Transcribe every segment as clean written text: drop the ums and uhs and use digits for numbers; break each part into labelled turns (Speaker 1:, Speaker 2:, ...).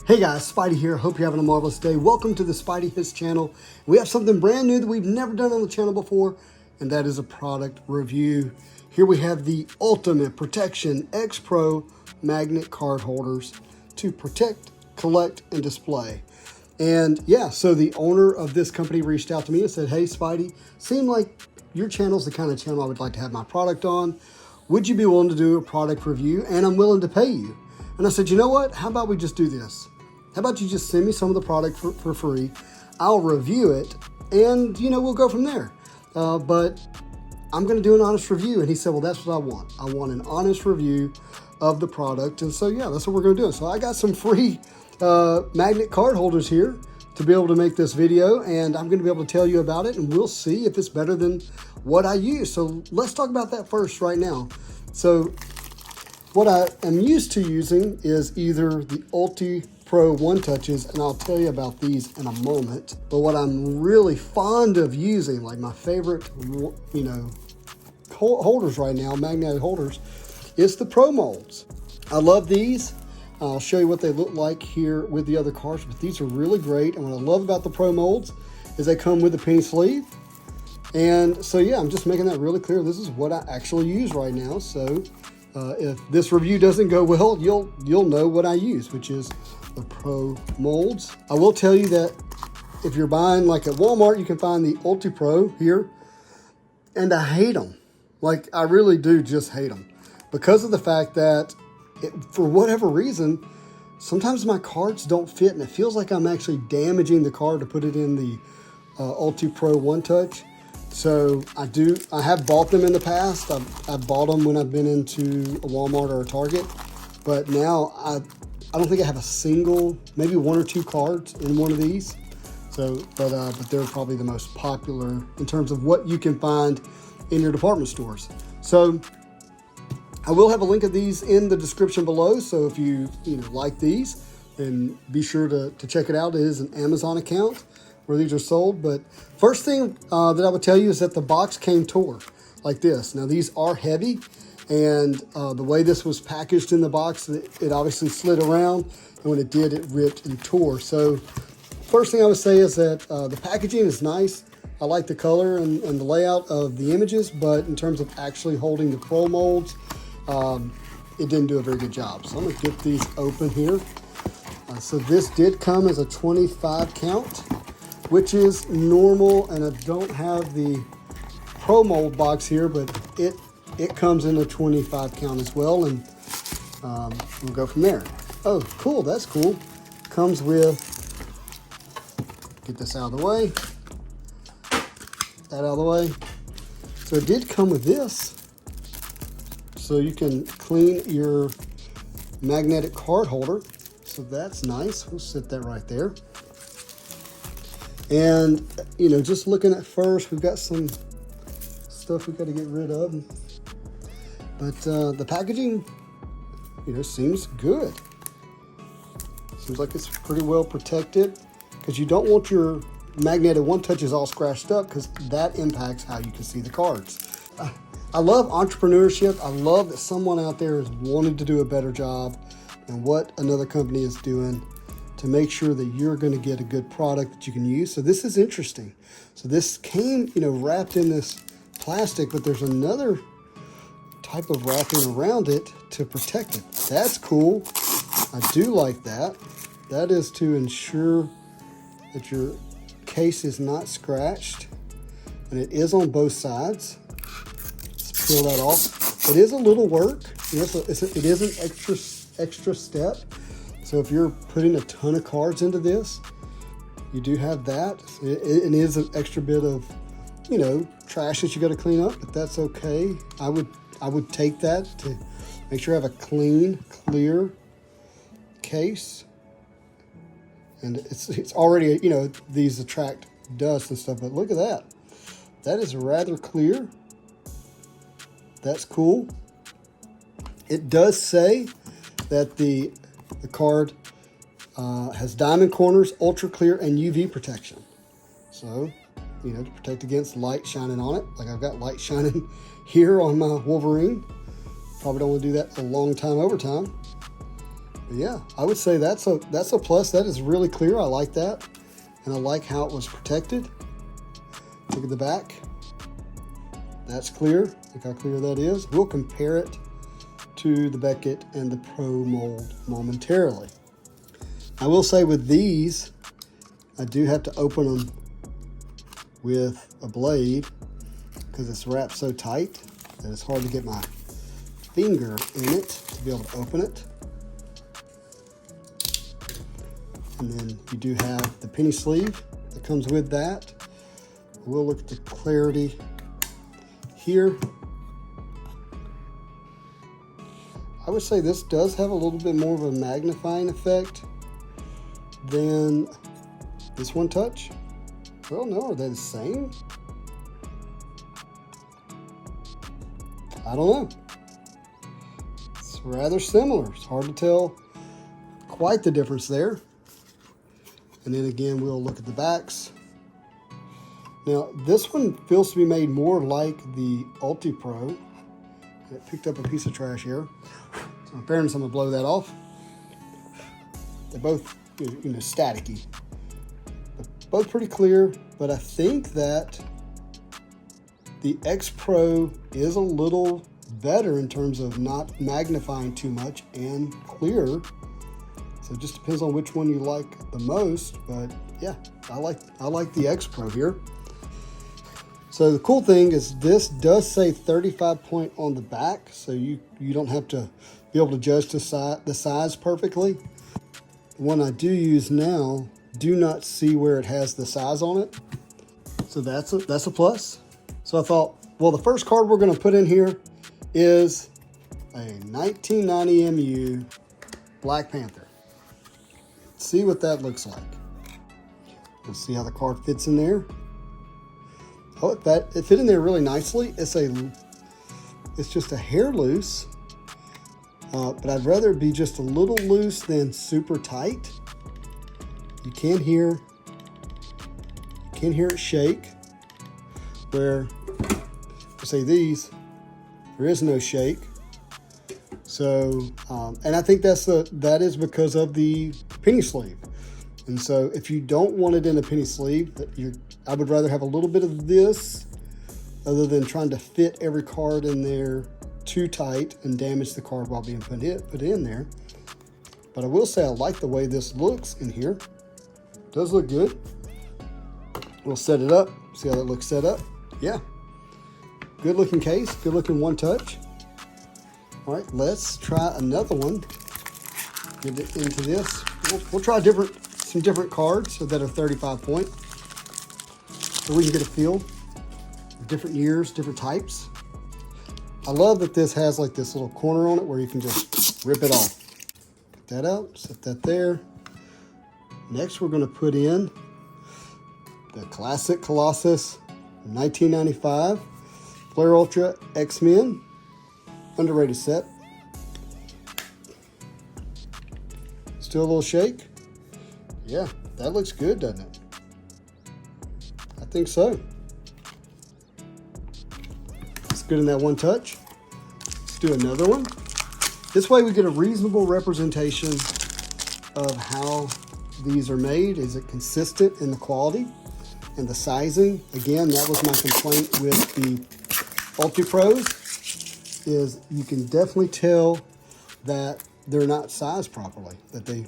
Speaker 1: Hey guys, Spidey here. Hope you're having a marvelous day. Welcome to the Spidey His channel. We have something brand new that we've never done on the channel before, and that is a product review. Here we have the Ultimate Protection X Pro magnet card holders to protect, collect, and display. And yeah, so the owner of this company reached out to me and said, hey Spidey, seemed like your channel's the kind of channel I would like to have my product on. Would you be willing to do a product review? And I'm willing to pay you. And I said, you know what? How about we just do this? How about you just send me some of the product for free? I'll review it, and we'll go from there. But I'm going to do an honest review. And he said, well, that's what I want. I want an honest review of the product. And so, yeah, that's what we're going to do. So I got some free magnet card holders here to be able to make this video, and I'm going to be able to tell you about it, and we'll see if it's better than what I use. So let's talk about that first right now. So what I am used to using is either the Ulti Pro One Touches, and I'll tell you about these in a moment. But what I'm really fond of using, like my favorite, holders right now, magnetic holders, is the Pro molds. I love these. I'll show you what they look like here with the other cards, but these are really great. And what I love about the Pro molds is they come with a penny sleeve. And so, yeah, I'm just making that really clear. This is what I actually use right now. So if this review doesn't go well, you'll know what I use, which is the Pro molds. I will tell you that if you're buying, like at Walmart, you can find the Ulti Pro here, and I hate them. Like, I really do just hate them because of the fact that for whatever reason, sometimes my cards don't fit, and it feels like I'm actually damaging the card to put it in the Ulti Pro One Touch. So I have bought them in the past. I've bought them when I've been into a Walmart or a Target, but now I don't think I have a single, maybe one or two cards in one of these. So, but they're probably the most popular in terms of what you can find in your department stores. So I will have a link of these in the description below. So if you like these, then be sure to check it out. It is an Amazon account where these are sold. But first thing that I would tell you is that the box came tore like this. Now these are heavy, and the way this was packaged in the box, it obviously slid around, and when it did, it ripped and tore. So first thing I would say is that the packaging is nice. I like the color and the layout of the images, but in terms of actually holding the Pro molds, it didn't do a very good job. So I'm gonna get these open here. So this did come as a 25 count, which is normal, and I don't have the Pro mold box here, but it comes in a 25 count as well, and we'll go from there. Oh, cool, that's cool. Comes with, get this out of the way, that out of the way. So it did come with this, so you can clean your magnetic card holder. So that's nice. We'll set that right there. And, just looking at first, we've got some stuff we've got to get rid of. But the packaging, seems good. Seems like it's pretty well protected, because you don't want your magnetic One Touches all scratched up, because that impacts how you can see the cards. I love entrepreneurship. I love that someone out there is wanting to do a better job than what another company is doing to make sure that you're going to get a good product that you can use. So this is interesting. So this came, wrapped in this plastic, but there's another type of wrapping around it to protect it. That's cool. I do like that. That is to ensure that your case is not scratched, and it is on both sides. Let's peel that off. It is a little work. It is an extra step. So if you're putting a ton of cards into this, you do have that. It is an extra bit of, trash that you got to clean up, but that's okay. I would take that to make sure I have a clean, clear case. And it's already, these attract dust and stuff, but look at that. That is rather clear. That's cool. It does say that the card has diamond corners, ultra clear, and UV protection. So, to protect against light shining on it. Like I've got light shining here on my Wolverine. Probably don't want to do that a long time over time. But yeah, I would say that's a plus. That is really clear. I like that. And I like how it was protected. Look at the back. That's clear. Look how clear that is. We'll compare it to the Beckett and the Pro Mold momentarily. I will say with these, I do have to open them with a blade because it's wrapped so tight that it's hard to get my finger in it to be able to open it. And then you do have the penny sleeve that comes with that. We'll look at the clarity here. I would say this does have a little bit more of a magnifying effect than this One Touch. Well, no, are they the same? I don't know. It's rather similar. It's hard to tell quite the difference there. And then again, we'll look at the backs. Now, this one feels to be made more like the Ulti Pro. It picked up a piece of trash here. So in fairness, I'm gonna blow that off. They're both, staticky. Both pretty clear, but I think that the X Pro is a little better in terms of not magnifying too much and clearer. So it just depends on which one you like the most, but yeah, I like the X Pro here. So the cool thing is this does say 35 point on the back, so you don't have to be able to judge the size perfectly. The one I do use now, do not see where it has the size on it. So that's a plus. So I thought, well, the first card we're gonna put in here is a 1990 MU Black Panther. Let's see what that looks like. Let's see how the card fits in there. Oh, it fit in there really nicely. It's just a hair loose, but I'd rather it be just a little loose than super tight. You can hear it shake. Where, say these, there is no shake. So, and I think that is because of the penny sleeve. And so if you don't want it in a penny sleeve, I would rather have a little bit of this other than trying to fit every card in there too tight and damage the card while being put in there. But I will say I like the way this looks in here. It does look good. We'll set it up, see how that looks set up. Yeah, good looking case, good looking One Touch. All right, let's try another one. Get into this. We'll try some different cards that are 35 point. So we can get a feel of different years, different types. I love that this has like this little corner on it where you can just rip it off. Get that out, set that there. Next, we're gonna put in the classic Colossus 1995 Flare Ultra X-Men. Underrated set. Still a little shake. Yeah, that looks good, doesn't it? I think so. It's good in that One Touch. Let's do another one. This way we get a reasonable representation of how these are made. Is it consistent in the quality and the sizing? Again, that was my complaint with the Ulti Pros, is you can definitely tell that they're not sized properly, that they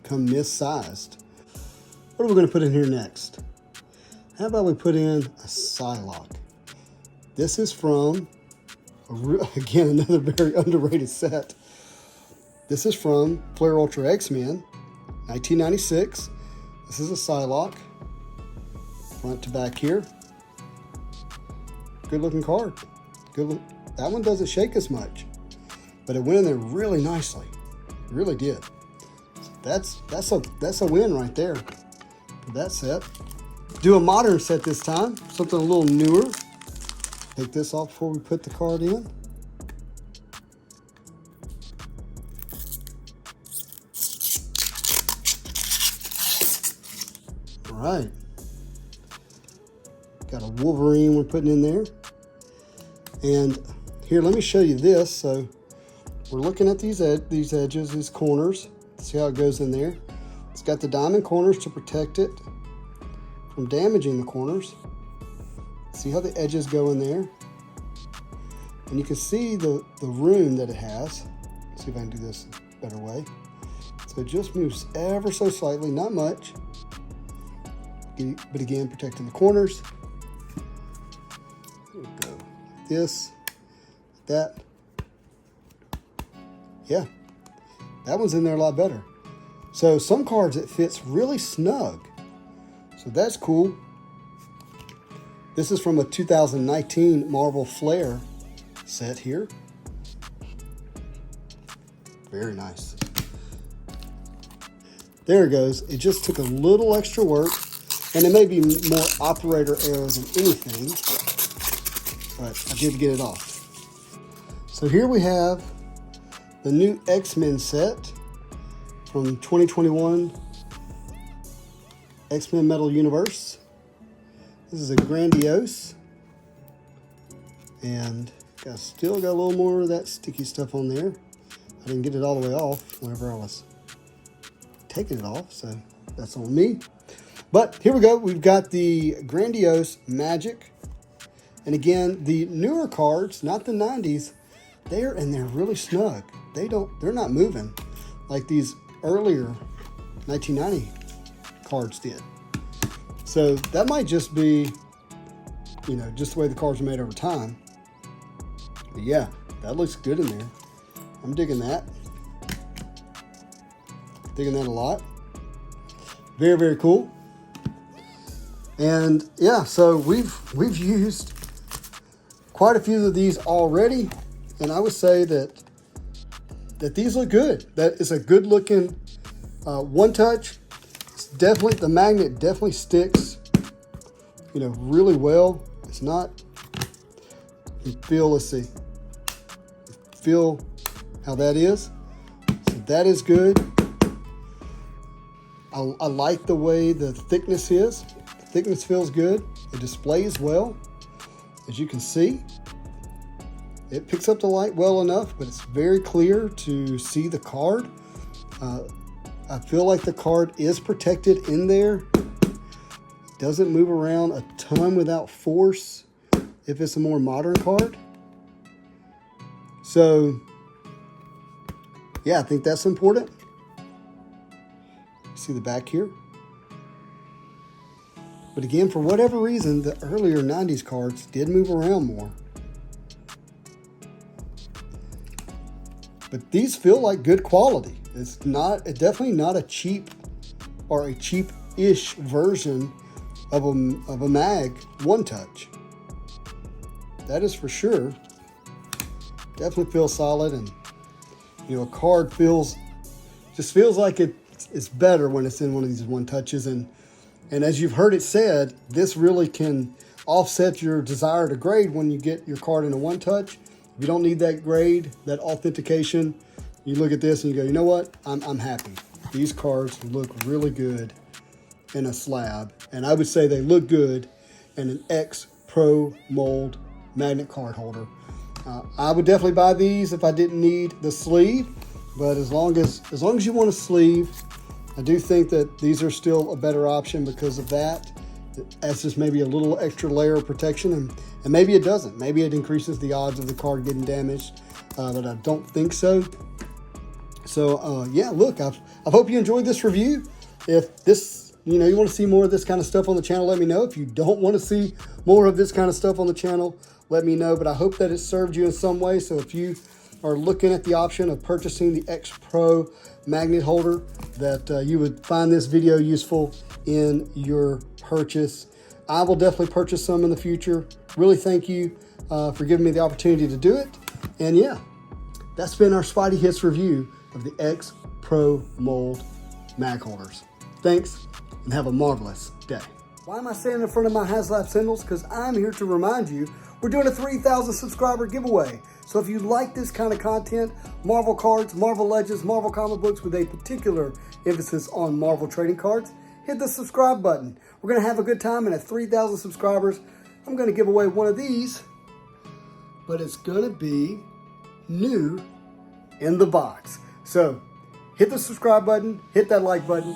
Speaker 1: come missized. What are we going to put in here next? How about we put in a Psylocke? This is from, again, another very underrated set. This is from Flare Ultra X-Men, 1996. This is a Psylocke, front to back here. Good looking card. Good look. That one doesn't shake as much, but it went in there really nicely. It really did. So that's a win right there for that set. Do a modern set this time, something a little newer. Take this off before we put the card in. All right. Got a Wolverine we're putting in there. And here, let me show you this. So we're looking at these edges, these corners. See how it goes in there? It's got the diamond corners to protect it from damaging the corners. See how the edges go in there? And you can see the room that it has. Let's see if I can do this a better way. So it just moves ever so slightly, not much. But again, protecting the corners. There we go. This, that. Yeah, that one's in there a lot better. So some cards it fits really snug. So that's cool. This is from a 2019 Marvel Flair set here. Very nice. There it goes. It just took a little extra work, and it may be more operator error than anything, but I did get it off. So here we have the new X-Men set from 2021 X-Men Metal Universe. This is a Grandiose, and still got a little more of that sticky stuff on there. I didn't get it all the way off whenever I was taking it off, so that's on me. But here we go. We've got the Grandiose Magic, and again, the newer cards, not the 90s, they're really snug. They're not moving like these earlier 1990 cards did. So that might just be, just the way the cards are made over time. But yeah, that looks good in there. I'm digging that. Digging that a lot. Very, very cool. And yeah, so we've used quite a few of these already, and I would say that these look good. That is a good looking one touch. It's definitely, the magnet definitely sticks, really well. It's not, let's see, feel how that is. So that is good. I like the way the thickness is. The thickness feels good. It displays well, as you can see. It picks up the light well enough, but it's very clear to see the card. I feel like the card is protected in there. It doesn't move around a ton without force if it's a more modern card. So, yeah, I think that's important. See the back here? But again, for whatever reason, the earlier 90s cards did move around more. But these feel like good quality. It's definitely not a cheap or a cheap-ish version of a mag one touch. That is for sure. Definitely feels solid, and a card just feels like it's better when it's in one of these one touches. And as you've heard it said, this really can offset your desire to grade when you get your card in a one touch. If you don't need that grade, that authentication, you look at this and you go, you know what? I'm happy. These cards look really good in a slab. And I would say they look good in an X Pro mold magnet card holder. I would definitely buy these if I didn't need the sleeve. But as long as you want a sleeve, I do think that these are still a better option because of that. That's just maybe a little extra layer of protection, and maybe it doesn't. Maybe it increases the odds of the card getting damaged, but I don't think so. So yeah, look, I hope you enjoyed this review. If this, you want to see more of this kind of stuff on the channel, let me know. If you don't want to see more of this kind of stuff on the channel, let me know. But I hope that it served you in some way. So if you are looking at the option of purchasing the X Pro magnet holder, that you would find this video useful in your purchase. I will definitely purchase some in the future. Really thank you for giving me the opportunity to do it. And yeah, that's been our Spidey Hits review of the X Pro mold mag holders. Thanks, and have a marvelous day. Why am I standing in front of my HasLab symbols? Because I'm here to remind you we're doing a 3,000 subscriber giveaway. So if you like this kind of content, Marvel cards, Marvel Legends, Marvel comic books with a particular emphasis on Marvel trading cards, hit the subscribe button. We're going to have a good time, and at 3,000 subscribers, I'm going to give away one of these, but it's going to be new in the box. So hit the subscribe button, hit that like button.